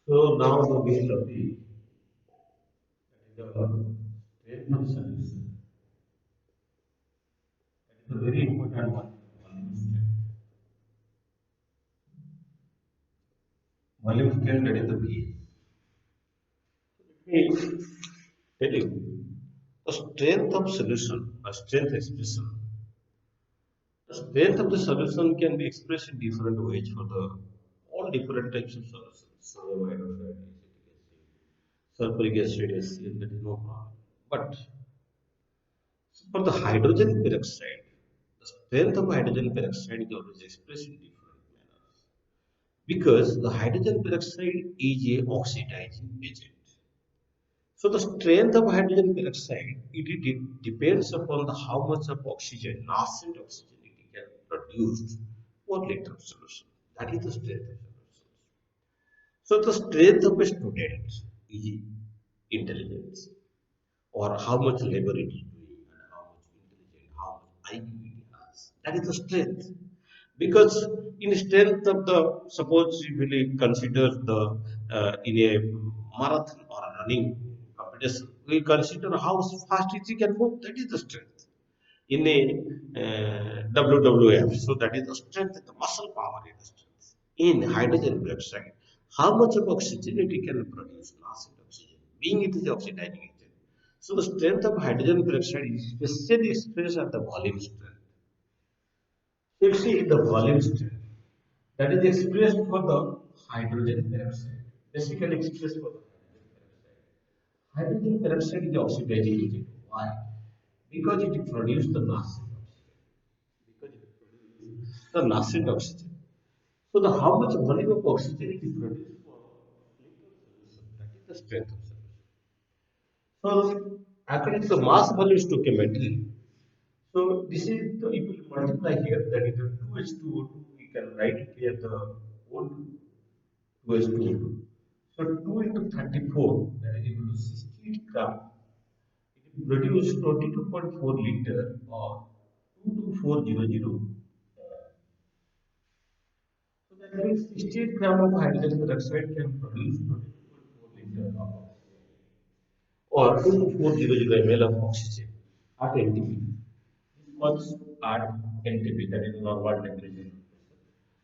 So now the base topic, that is the strength of solution. That is a very important one. Volume strength, that is the base. Let me tell you, the strength of solution, a strength expression. The strength of the solution can be expressed in different ways for the all different types of solutions. Sodium hydroxide, sulfuric acid, HCl, that is no problem. But for the hydrogen peroxide, the strength of hydrogen peroxide is always expressed in different manners. Because the hydrogen peroxide is a oxidizing agent. So the strength of hydrogen peroxide, it depends upon the how much of oxygen, nascent oxygen it can produce per liter of solution. That is the strength of solution. So the strength of a student is intelligence, or how much labor it is doing, and how much intelligent, how much IQ it has. That is the strength. Because in strength of the, suppose if we consider the in a marathon or a running competition, we consider how fast it can move. That is the strength. In a WWF, so that is the strength, the muscle power is the strength. In hydrogen peroxide, how much of oxygen it can produce, nascent oxygen, being it is oxidizing agent. So the strength of hydrogen peroxide is especially expressed at the volume strength. So you see the volume strength that is expressed for the hydrogen peroxide, basically expressed for the hydrogen peroxide. Hydrogen peroxide is the oxidizing agent. Why? Because it produces the nascent oxygen. Because it produces the nascent oxygen. So the how much volume of oxygen it produces for liquid solution, that is the strength of solution. So according to the mass volume stoichiometry, so this is the, if you multiply here, that is the 2H2O2, we can write it here the whole 2H2O2. So 2 into 34, that is equal to 68 gram. It will produce 22.4 liter or 22400. So that means 68 gram of hydrogen peroxide can produce 22.4 liter of oxygen or 2400 ml of oxygen at NTP. This much at NTP, that is normal temperature.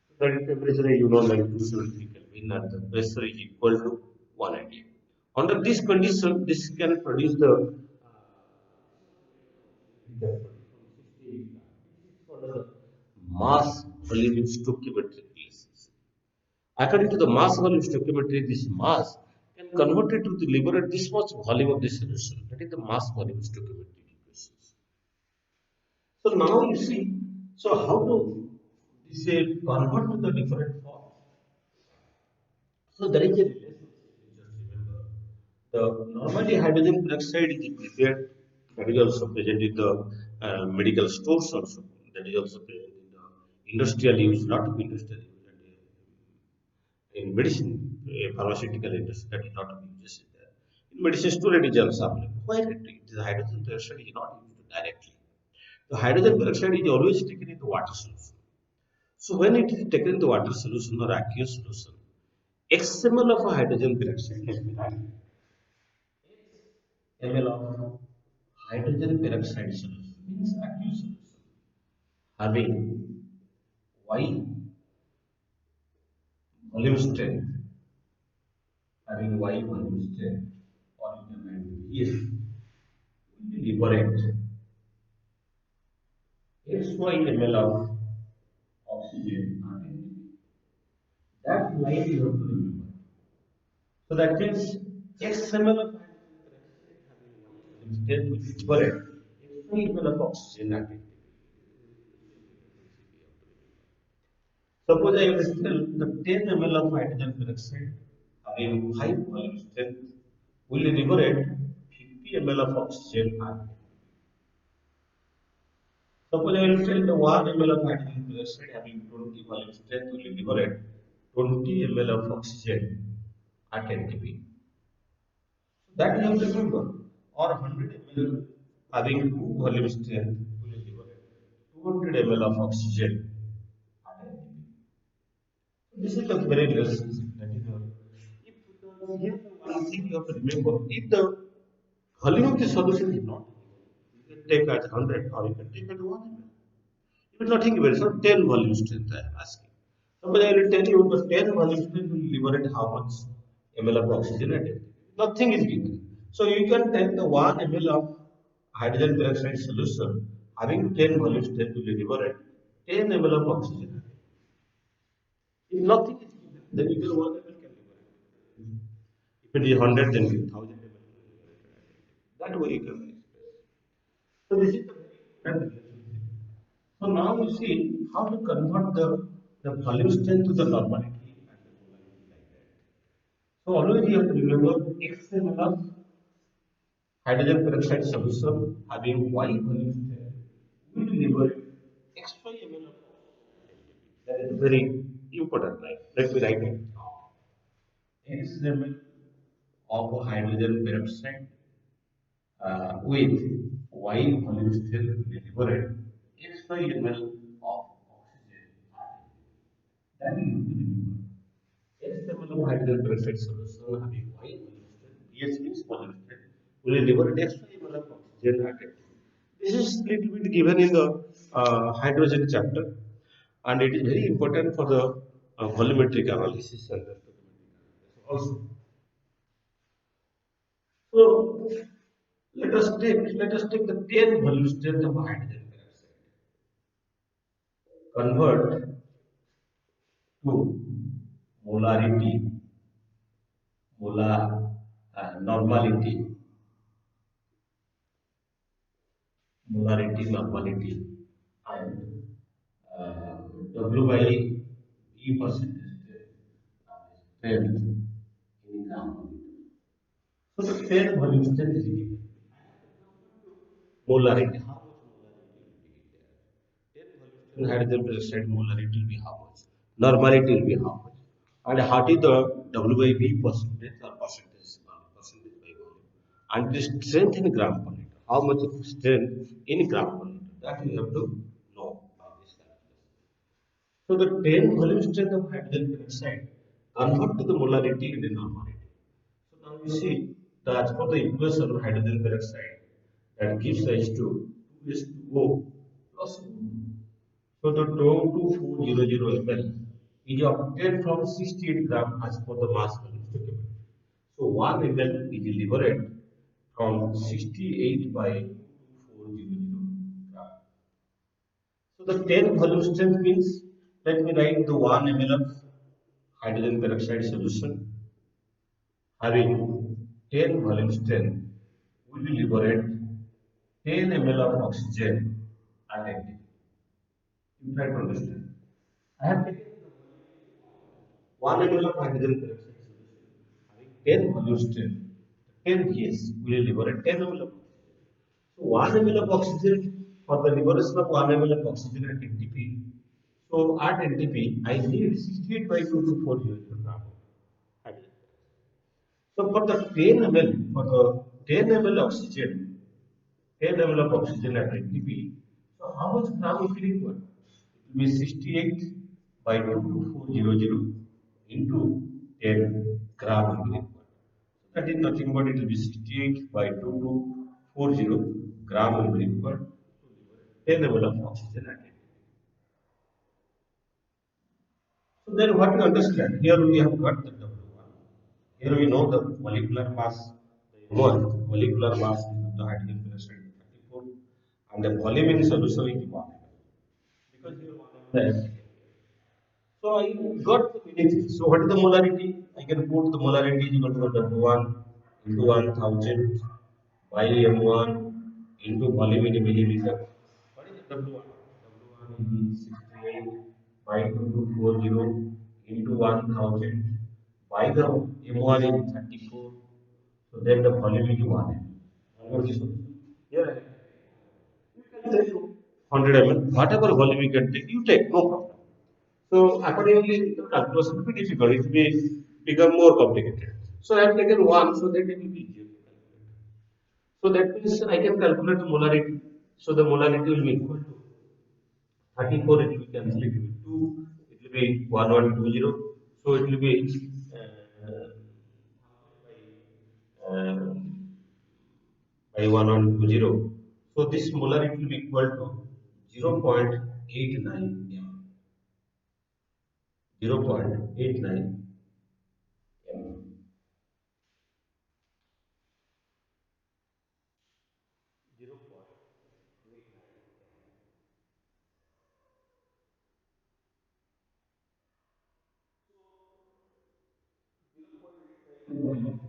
So that is temperature you know like 273 Kelvin and the pressure is equal to 180. Under this condition, this can produce the mass volume stoichiometric basis. According to the mass volume stoichiometry, this mass can convert it to the liberate this much volume of the solution. That is the mass volume stoichiometric equations. So now you see, so how to this convert to the different forms? So there is a relationship. Just remember, the normally hydrogen peroxide is prepared. That is also present in the medical stores also. That is also present in the industrial use, lot of industrial use. And, in medicine, pharmaceutical industry, that is not used in there. In medicine store, it is also available. Where the hydrogen peroxide is not used directly. The hydrogen peroxide is always taken in the water solution. So when it is taken in the water solution or aqueous solution, XML of a hydrogen peroxide has been added. ML of hydrogen peroxide solution means aqueous solution having Y volume strength, having Y volume strength, or you can write yes, will liberate XY ml of oxygen attentively. That line you have to remember. So that means XML of hydrogen peroxide having Y volume strength will liberate XY ml of oxygen attentively. Suppose I will tell the 10 ml of hydrogen peroxide having high volume strength will liberate 50 ml of oxygen. Suppose I will tell the 1 ml of hydrogen peroxide having 20 volume strength will liberate 20 ml of oxygen at NTP. That you have to remember. Or 100 ml having 2 volume strength will liberate 200 ml of oxygen at NTP. This is a very relationship. That is So here one thing you have to remember, if the volume of the solution is not, you can take as 100 or you can take as 1 ml. If it's nothing very, so 10 volume strength I am asking. Suppose I will tell you the 10 volume strength will liberate how much ml of oxygen at it. Nothing is given. So you can take the 1 ml of hydrogen peroxide solution having 10 volume strength will liberate 10 ml of oxygen. If nothing is given, then you can 1 ml can liberate. If it is 100, then 1000 ml can liberate. That way you can express. So this is the very important relationship. So now you see how to convert the volume strength to the normality and the molarity like that. So always you have to remember X ml of hydrogen peroxide solution having Y volume strength will liberate extra ml of oxygen. That is very important, right? Let me write it down. X ml of hydrogen peroxide with Y volume strength will liberate extra ml of oxygen. That you have to remember. XML of hydrogen peroxide solution having Y volume strength, pH means volume strength, will liberate extra ml of oxygen added. This is little bit given in the hydrogen chapter, and it is very important for the volumetric analysis and the stoichiometric analysis also. So let us take the 10 volume strength of hydrogen peroxide, convert to molarity, molar normality, normality, and W by E percentage strength in gram per liter. So the strength volume strength is given. Molarity, how much molarity will be there? 10 volume strength hydrogen peroxide molarity will be how much? Normality will be how much? And what is the W by V percentage or percentage by volume? And the strength in gram per liter. How much of strength in gram per liter? That you have to know by this calculation. So the 10 volume strength of hydrogen peroxide convert to the molarity and the normality. So now you see the as per the equation of hydrogen peroxide that gives rise to 2H2O plus O2. So the 22400 ml is obtained from 68 gram as per the mass volume stoichiometry. So 1 ml is liberated from 68 by 2400 gram. So the 10 volume strength means, let me write the 1 ml of hydrogen peroxide solution having 10 volume strength will liberate 10 ml of oxygen at NTP. You try to understand. I have taken 1 ml of hydrogen peroxide solution having 10 volume strength. 10 Gs will liberate 10 ml of oxygen. So 1 ml of oxygen for the liberation of 1 ml of oxygen at NTP. So at NTP, I need 68 by 2240 gram of hydrogen. So for the 10 ml, for the 10 ml oxygen, 10 ml of oxygen at NTP, so how much gram will be required? It will be 68 by 22400 into 10 gram will be required. So that is nothing but it will be 68 by 2240 gram will be required to liberate 10 ml of oxygen at NTP. So then what we understand, here we have got the W1. Here we know the molecular mass, the M1, molecular mass of the hydrogen peroxide is 34 and the volume in solution is 1 ml. Because here 1 ml is so I got the meaning. So what is the molarity? I can put the molarity is equal to W1 into 1000 by M1 into volume in milliliter. What is the W1? W1 is 68 by 2240 into 1000 by the M1 is 34. So then the volume is 1 ml. What is the solution? Here you can take 100 ml. Whatever volume you can take, you take, no problem. So accordingly, the calculation will be difficult. It will become more complicated. So I have taken one, so that it will be easier to calculate. So that means I can calculate the molarity. So the molarity will be equal to 34. It will be cancelled. It will be 2. It will be 1120. So it will be by 1 on 0. So this molarity will be equal to 0.89 m. 0.89 m. 0.89.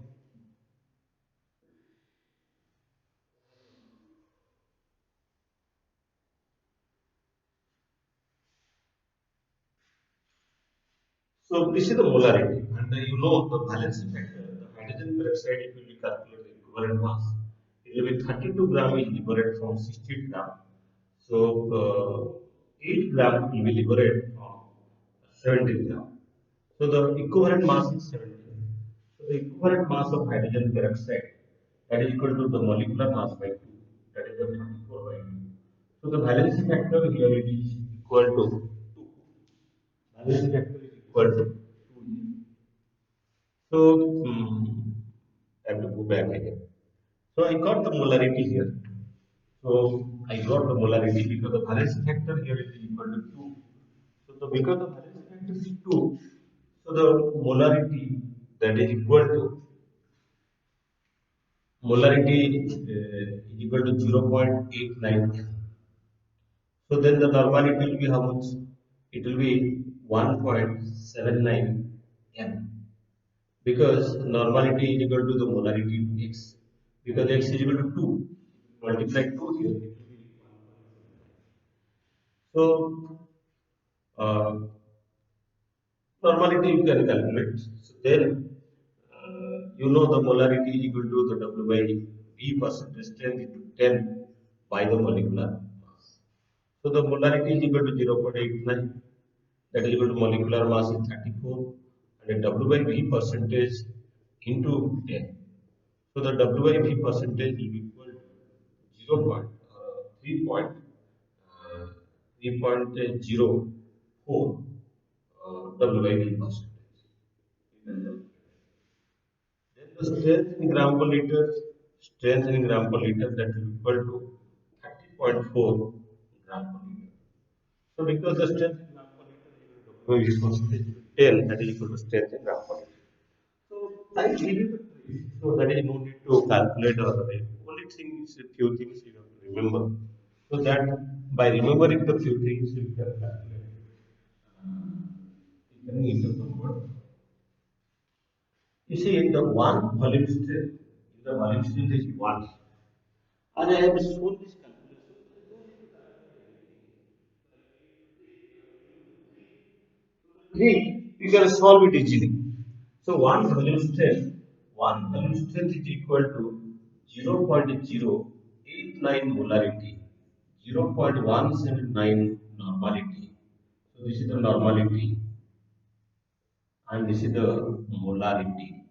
So this is the molarity, and you know the valence factor. The hydrogen peroxide, it will be calculated equivalent mass. It will be 32 gram is liberated from 60 gram. So 8 gram will be liberated from 17 gram. So the equivalent mass is 17. So the equivalent mass of hydrogen peroxide, that is equal to the molecular mass by 2. That is the 34 by 2. So the valence factor here it is equal to 2. Valence factor is equal to 2. So, I have to go back again. So I got the molarity here. So I got the molarity because the valence factor here is equal to 2. So because the valence factor is 2, so the molarity that is equal to molarity is equal to 0.89. So then the normality will be how much? It will be 1.79 m. Because normality is equal to the molarity to x, because x is equal to 2, multiply 2 here, it will be 1.79. So normality you can calculate. So then you know the molarity is equal to the W by V percentage strength into 10 by the molecular mass. So the molarity is equal to 0.89, that is equal to molecular mass is 34, and a W by V percentage into 10. So the W by V percentage will be equal to 3.04 W by V percentage. Then the strength in gram per liter, strength in gram per liter, that will be equal to 30.4 gram per liter. So because the strength in gram per liter is equal to W by V percentage 10, that is equal to strength in gram per liter. So I give you the trick. So that is no need to calculate or the only thing is a few things you have to remember. So that by remembering the few things you can calculate. You can need to convert. You see the one volume strength, if the volume strength is one, and I have shown this calculation. Three, you can solve it easily. So one volume strength is equal to 0.089 molarity, 0.179 normality. So this is the normality and this is the molarity,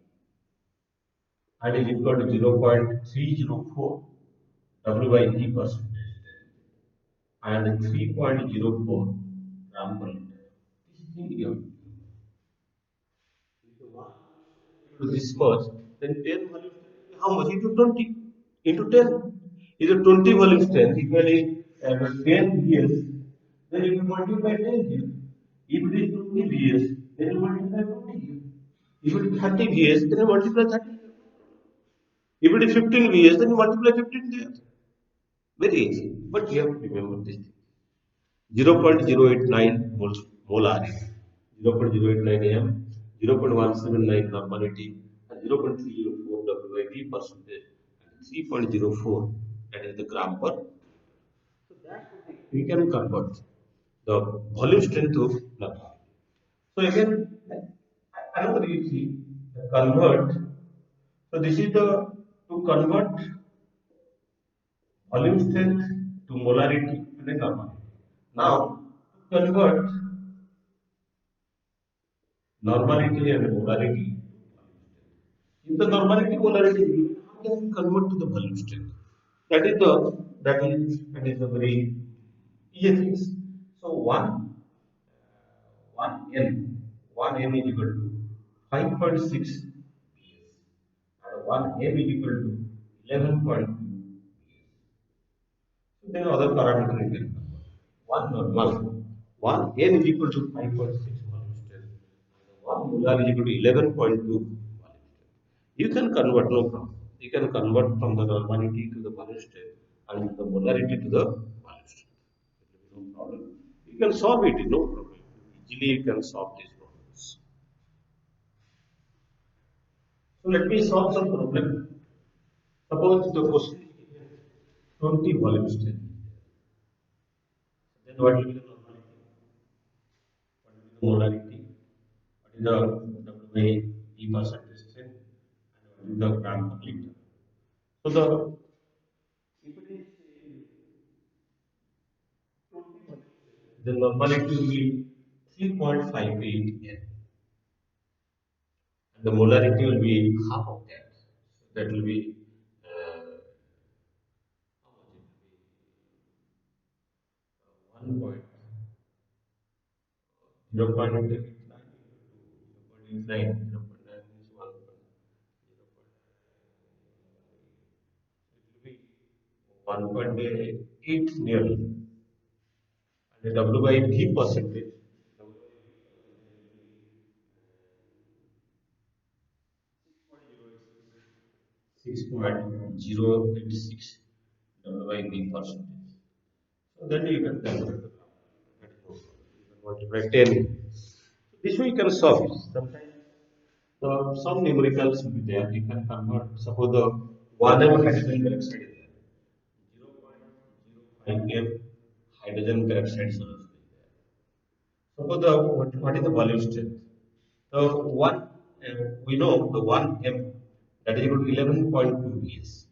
and is equal to 0.304 W by E percentage and 3.04 gram per liter. This is the this much, then 10 volume strength, how much? Into 20. Into 10. Is a 20 volume strength equally 10 VS, then you will multiply 10 here. If it is 20 VS, then you multiply 20 here. If it is 30 VS, then you multiply 30 here. If it is 15 VS, then you multiply 15 there. Very easy. But you have to remember this thing. 0.089 molar, 0.089 m, 0.179 normality, and 0.304 WIP percentage, and 3.04, that is the gram per. So that we can convert the volume strength to normality. So again, another you see, the convert. So this is the to convert volume strength to molarity and a normality. Now, to convert normality and molarity. If the normality polarity is given, how can we convert to the volume strength? That is a very easy thing. So one n is equal to 5.6 PS and one m is equal to 11.2 then other parameter you can convert. One normal, one n is equal to 5.6 volume strength, and one molar is equal to 11.2 volume strength. You can convert, no problem. You can convert from the normality to the volume strength and the molarity to the volume strength. There will be no problem. You can solve it, no problem. Easily you can solve these problems. So let me solve some problem. Suppose the question is given 20 volume strength. Then what will be the normality? What will be the molarity? What is the W by E percentage strength? And what is the gram per liter? So the if it is 20, the normality will be 3.58 N, and the molarity will be half of that. So that will be how much? It will be 1.0.89 into 2. 0.89 is 1.8 nearly. And the W by D percentage, 6.086 W by D percentage. So then you can calculate the gram. That is no problem. You can multiply 10. So this way you can solve it. Sometimes some numericals will be there. You can convert. Suppose the 1 m hydrogen peroxide is there. 0.05 m hydrogen peroxide solution is there. Suppose what is the volume strength? The one we know the 1 m that is equal to 11.2 is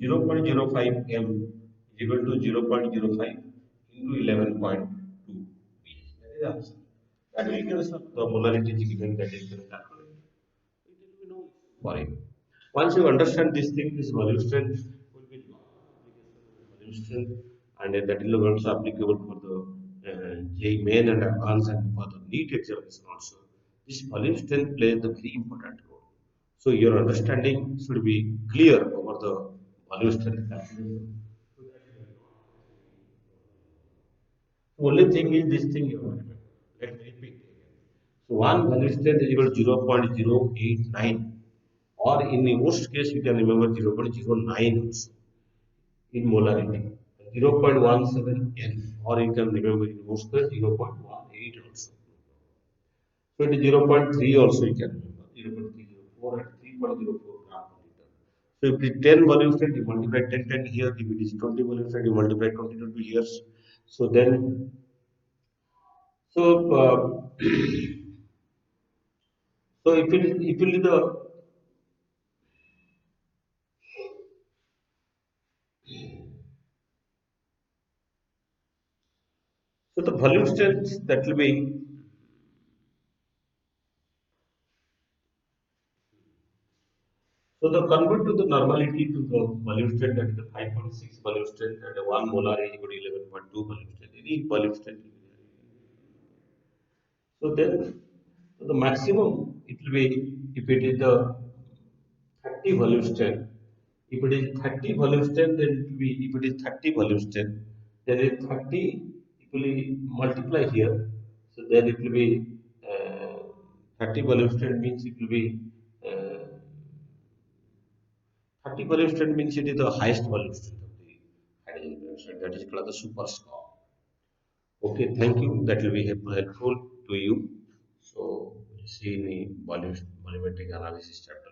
0.05 m is equal to 0.05 into 11.2 is. That is the answer. That will give us the molarity is given that is can calculate. It will be no issue for him. Once you understand this thing, this volume strength will be lot of application of volume strength, and that is also applicable for the JEE main and advanced and for the NEET examination also. This volume strength plays a very important role. So your understanding should be clear over the volume strength calculation. So that you will not only thing is this thing you have to remember. Let me repeat again. So one value strength is equal to 0.089, or in the most case you can remember 0.09 also in molarity. 0.17 N, or you can remember in most case 0.18 also. So it is zero point 0.3 also you can remember 0.304 and 3.04 gram per liter. So if it is 10 volume strength, you multiply 10 10 here. If it is 20 volume strength, you multiply 20 20 years. So then so, so if it is the so the volume strength that will be so the convert to the normality to the volume strength that is the 5.6 volume strength and the 1 molar is equal to 11.2 volume strength. Any volume strength will be there. So then so the maximum it will be if it is the 30 volume strength. If it is 30 volume strength, then it will be if it is 30 volume strength, then it 30 it will be multiply here. So then it will be 30 volume strength means it will be uh, 30 volume strength means it is the highest volume strength of the hydrogen peroxide. That is called the super score. Okay, thank you. That will be helpful to you. So, see in the volumetric analysis chapter.